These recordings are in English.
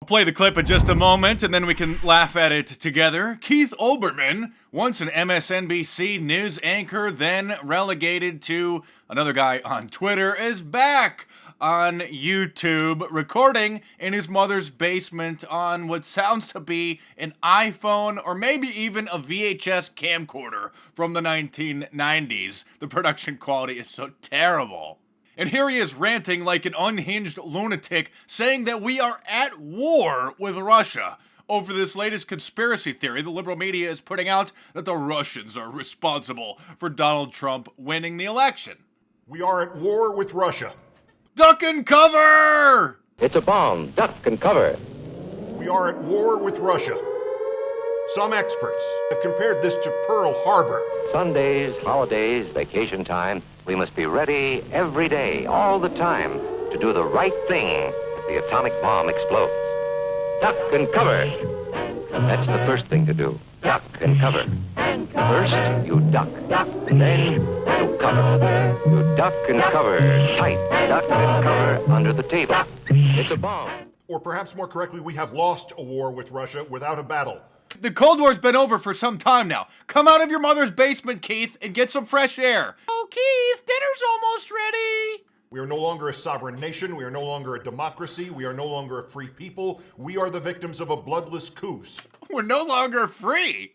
Play the clip in just a moment, and then we can laugh at it together. Keith Olbermann, once an MSNBC news anchor, then relegated to another guy on Twitter, is back on YouTube, recording in his mother's basement on what sounds to be an iPhone or maybe even a VHS camcorder from the 1990s. The production quality is so terrible. And here he is ranting like an unhinged lunatic, saying that we are at war with Russia over this latest conspiracy theory the liberal media is putting out that the Russians are responsible for Donald Trump winning the election. We are at war with Russia. Duck and cover! It's a bomb. Duck and cover. We are at war with Russia. Some experts have compared this to Pearl Harbor. Sundays, holidays, vacation time, we must be ready every day, all the time, to do the right thing if the atomic bomb explodes. Duck and cover. That's the first thing to do. Duck and cover. First, you duck. Then, you cover. You duck and cover tight. Duck and cover under the table. It's a bomb. Or perhaps more correctly, we have lost a war with Russia without a battle. The Cold War's been over for some time now. Come out of your mother's basement, Keith, and get some fresh air. Oh, Keith, dinner's almost ready. We are no longer a sovereign nation. We are no longer a democracy. We are no longer a free people. We are the victims of a bloodless coup. We're no longer free.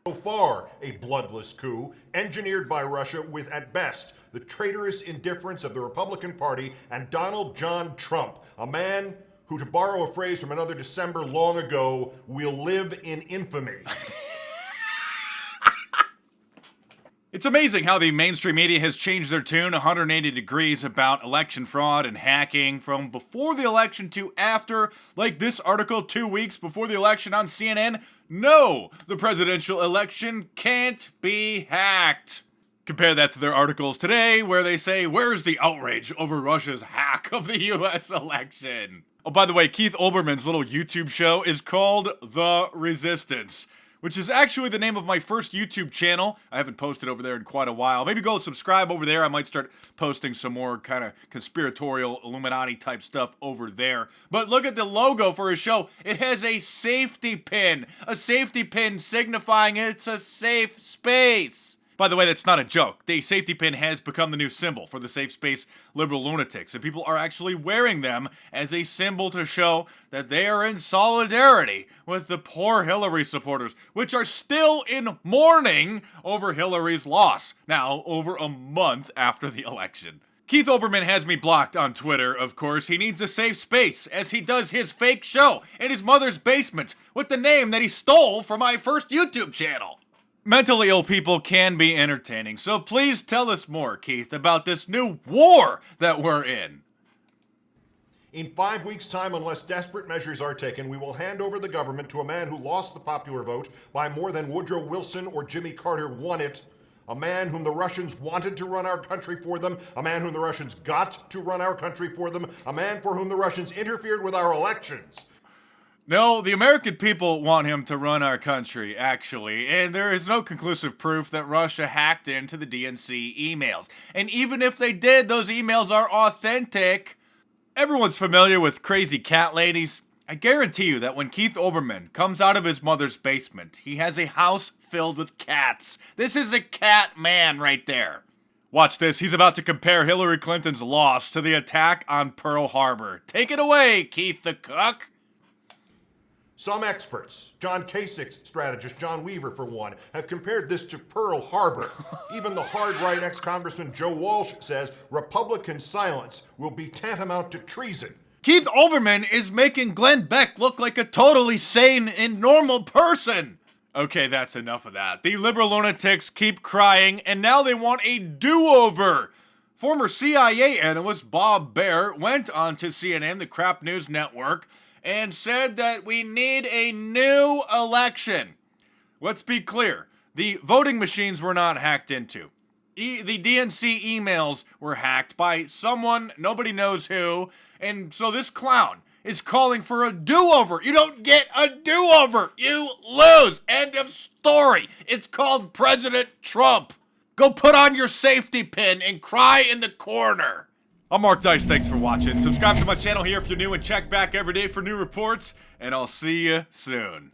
So far, a bloodless coup engineered by Russia with, at best, the traitorous indifference of the Republican Party and Donald John Trump, a man who, to borrow a phrase from another December long ago, will live in infamy. It's amazing how the mainstream media has changed their tune 180 degrees about election fraud and hacking from before the election to after, like this article 2 weeks before the election on CNN. No, the presidential election can't be hacked. Compare that to their articles today where they say, where's the outrage over Russia's hack of the US election? Oh, by the way, Keith Olbermann's little YouTube show is called The Resistance, which is actually the name of my first YouTube channel. I haven't posted over there in quite a while. Maybe go subscribe over there. I might start posting some more kind of conspiratorial Illuminati type stuff over there. But look at the logo for his show. It has a safety pin signifying it's a safe space. By the way, that's not a joke. The safety pin has become the new symbol for the safe space liberal lunatics, and people are actually wearing them as a symbol to show that they are in solidarity with the poor Hillary supporters, which are still in mourning over Hillary's loss, now over a month after the election. Keith Olbermann has me blocked on Twitter, of course. He needs a safe space as he does his fake show in his mother's basement with the name that he stole from my first YouTube channel. Mentally ill people can be entertaining, so please tell us more, Keith, about this new war that we're in. In 5 weeks' time, unless desperate measures are taken, we will hand over the government to a man who lost the popular vote by more than Woodrow Wilson or Jimmy Carter won it. A man whom the Russians wanted to run our country for them, a man whom the Russians got to run our country for them, a man for whom the Russians interfered with our elections. No, the American people want him to run our country, actually, and there is no conclusive proof that Russia hacked into the DNC emails. And even if they did, those emails are authentic. Everyone's familiar with crazy cat ladies. I guarantee you that when Keith Olbermann comes out of his mother's basement, he has a house filled with cats. This is a cat man right there. Watch this, he's about to compare Hillary Clinton's loss to the attack on Pearl Harbor. Take it away, Keith the Cook. Some experts, John Kasich's strategist John Weaver for one, have compared this to Pearl Harbor. Even the hard-right ex-Congressman Joe Walsh says Republican silence will be tantamount to treason. Keith Olbermann is making Glenn Beck look like a totally sane and normal person. Okay, that's enough of that. The liberal lunatics keep crying, and now they want a do-over. Former CIA analyst Bob Baer went on to CNN, the Crap News Network, and said that we need a new election. Let's be clear. The voting machines were not hacked into. The DNC emails were hacked by someone, nobody knows who, and so this clown is calling for a do-over. You don't get a do-over. You lose. End of story. It's called President Trump. Go put on your safety pin and cry in the corner. I'm Mark Dice. Thanks for watching. Subscribe to my channel here if you're new and check back every day for new reports. And I'll see you soon.